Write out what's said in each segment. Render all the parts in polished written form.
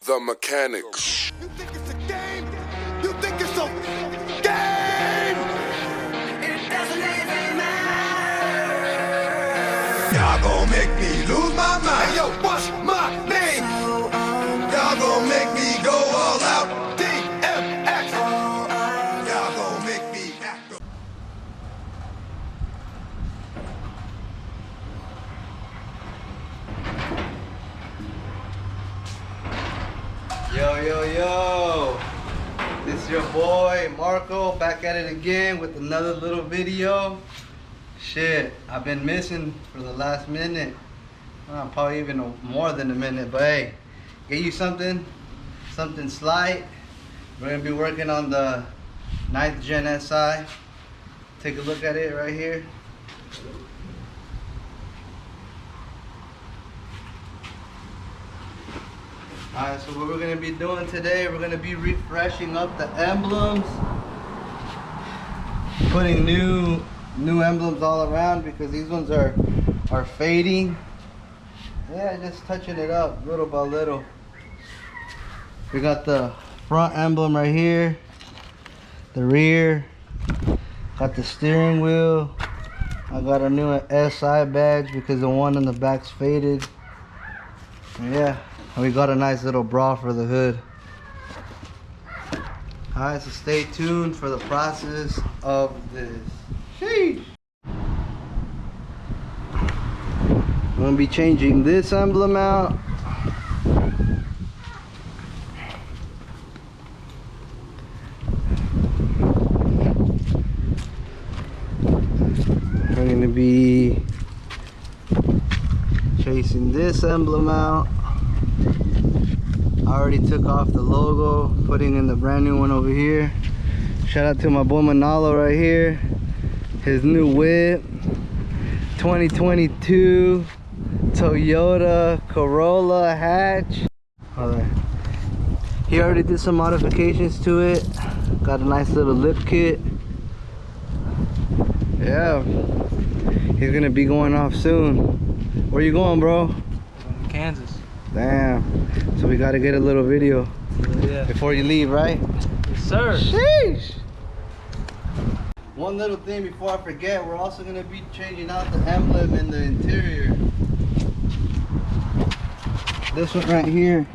The mechanics. You think it's a game? You think it's a game? It doesn't even matter. Y'all gon' make me lose my mind. Hey, yo, what's my name? Y'all gon' make me go all out. DMX. Y'all gon' make me act. Yo, yo, yo, this is your boy Marco back at it again with another little video. Shit, I've been missing for the last minute, probably even more than a minute, but hey, get you something slight. We're gonna be working on the 9th Gen SI. Take a look at it right here. Alright, so what we're going to be doing today, we're going to be refreshing up the emblems. Putting new emblems all around because these ones are fading. Yeah, just touching it up little by little. We got the front emblem right here. The rear. Got the steering wheel. I got a new SI badge because the one on the back's faded. Yeah. And we got a nice little bra for the hood. Alright, so stay tuned for the process of this. Sheesh! I'm gonna be changing this emblem out. We're gonna be chasing this emblem out. I already took off the logo, putting in the brand new one over here. Shout out to my boy Manalo right here. His new whip, 2022 Toyota Corolla hatch. He already did some modifications to it. Got a nice little lip kit. Yeah, he's gonna be going off soon. Where you going, bro? Kansas. Damn. So we gotta get a little video before you leave, right? Yes, sir. Sheesh. One little thing before I forget, we're also gonna be changing out the emblem in the interior. This one right here.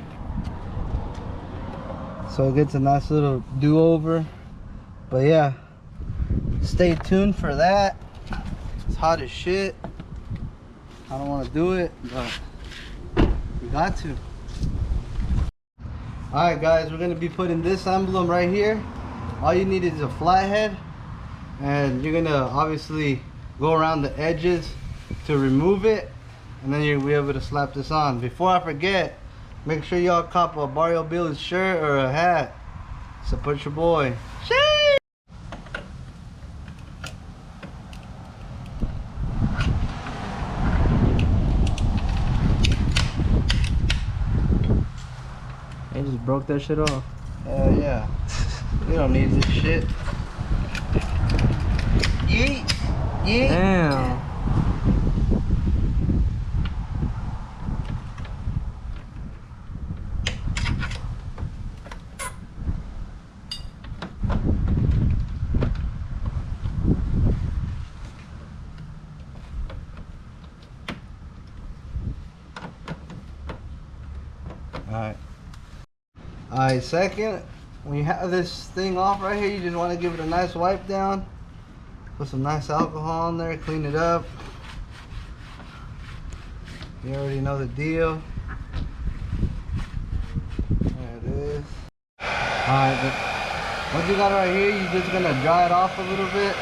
So it gets a nice little do-over. But yeah, stay tuned for that. It's hot as shit. I don't want to do it, but we got to. Alright guys, we're going to be putting this emblem right here. All you need is a flathead, and you're going to obviously go around the edges to remove it, and then you'll be able to slap this on. Before I forget, make sure y'all cop a Barrio Billy's shirt or a hat. Support your boy. Sheesh! They just broke that shit off. Hell yeah. We don't need this shit. Yeet! Yeet! Damn. Alright, second, when you have this thing off right here, you just want to give it a nice wipe down. Put some nice alcohol in there, clean it up. You already know the deal. There it is. Alright, once you got it right here, you're just going to dry it off a little bit.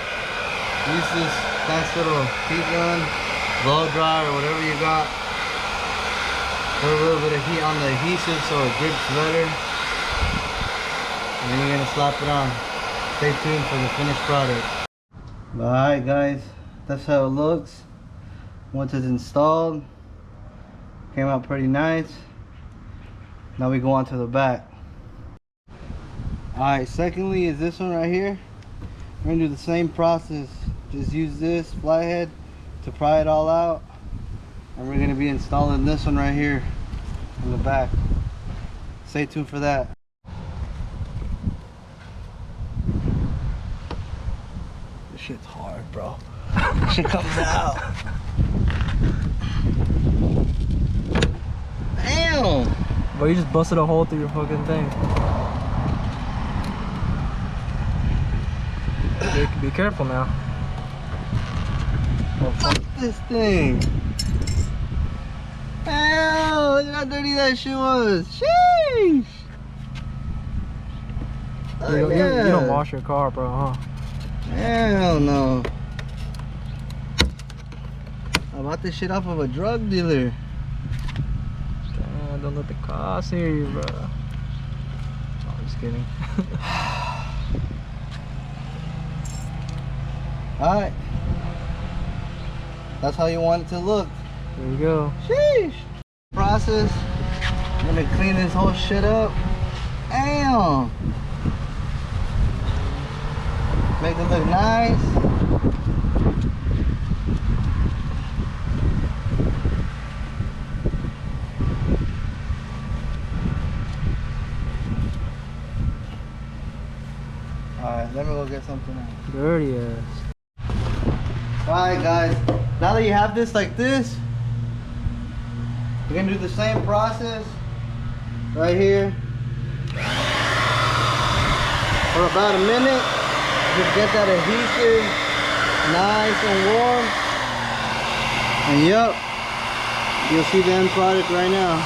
Use this nice little heat gun, blow dry or whatever you got. Put a little bit of heat on the adhesive so it grips better. And then you're gonna slap it on. Stay tuned for the finished product. Alright guys, that's how it looks once it's installed. Came out pretty nice. Now we go on to the back. Alright, secondly is this one right here. We're gonna do the same process. Just use this flathead to pry it all out. And we're going to be installing this one right here in the back. Stay tuned for that. This shit's hard, bro. This shit comes out. Damn! But you just busted a hole through your fucking thing. Be careful now. Oh, fuck this thing. Hell, look how dirty that shit was. Sheesh! Oh, You yeah. don't wash your car, bro, huh? Hell no. I bought this shit off of a drug dealer. Damn, don't let the cops hear you, bro. Oh, I'm just kidding. Alright. That's how you want it to look. There you go. Sheesh. Process. I'm gonna clean this whole shit up. Damn. Make it look nice. Alright, let me go get something else. Dirty ass. Alright guys, now that you have this like this, you're gonna do the same process right here for about a minute. Just get that adhesive nice and warm, and yep, you'll see the end product right now.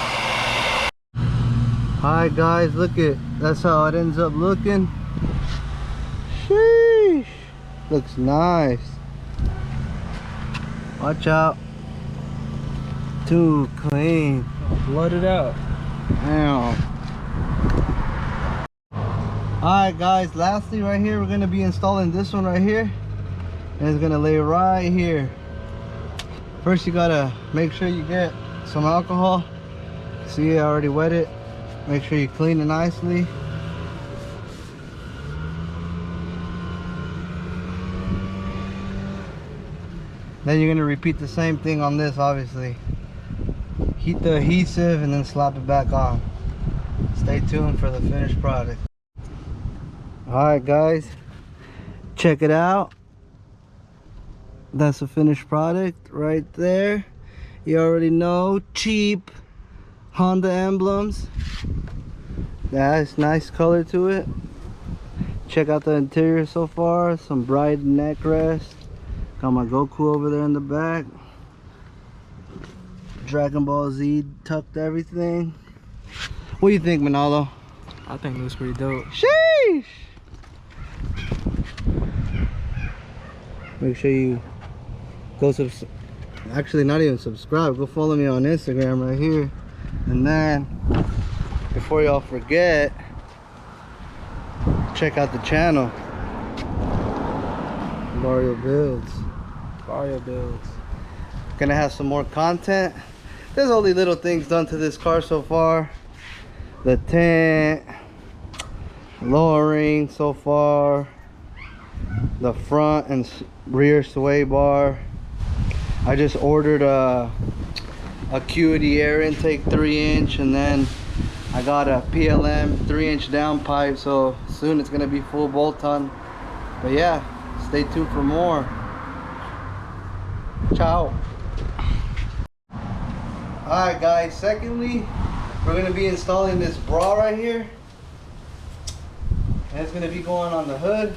Alright guys, look it, that's how it ends up looking. Sheesh, looks nice. Watch out. Too clean. Blood it out. Damn. Alright guys, lastly right here we're gonna be installing this one right here. And it's gonna lay right here. First you gotta make sure you get some alcohol. See, I already wet it. Make sure you clean it nicely. Then you're gonna repeat the same thing on this, obviously. Heat the adhesive and then slap it back on. Stay tuned for the finished product. Alright guys, check it out. That's the finished product right there. You already know, cheap Honda emblems. That's nice color to it. Check out the interior so far. Some bright neck rest. Got my Goku over there in the back. Dragon Ball Z tucked everything. What do you think, Manalo? I think it looks pretty dope. Sheesh! Make sure you go actually not even subscribe. Go follow me on Instagram right here. And then, before y'all forget, check out the channel. Mario Builds. Mario builds. Gonna have some more content. There's only little things done to this car so far. The tint, lowering so far, the front and rear sway bar. I just ordered a Acuity air intake 3-inch, and then I got a PLM 3-inch downpipe, so soon it's gonna be full bolt on. But yeah, stay tuned for more. Ciao. Alright guys, secondly, we're going to be installing this bra right here. And it's going to be going on the hood.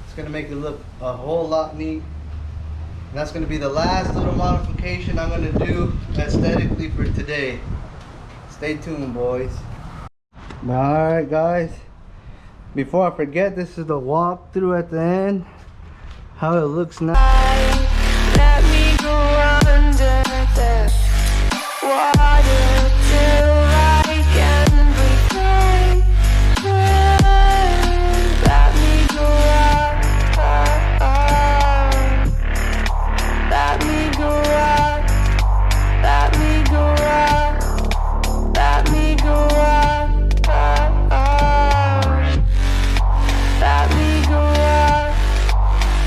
It's going to make it look a whole lot neat. And that's going to be the last little modification I'm going to do aesthetically for today. Stay tuned, boys. Alright guys, before I forget, this is the walkthrough at the end. How it looks now. Let me go under the water till I can breathe. Let me go up. Let me go up. Let me go up. Let me go up. Let me go up.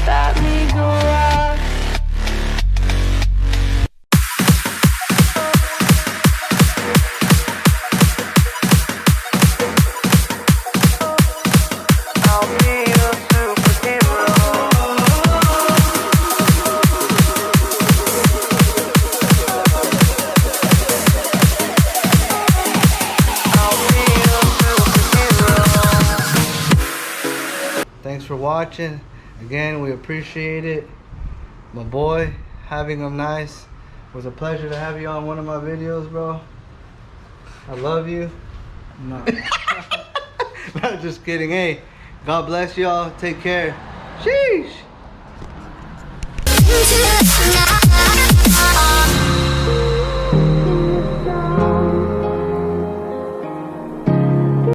Let me go up. watching. Again, we appreciate it. My boy, having him nice. It was a pleasure to have you on one of my videos, bro. I love you. No. No, just kidding. Hey, God bless y'all. Take care. Sheesh.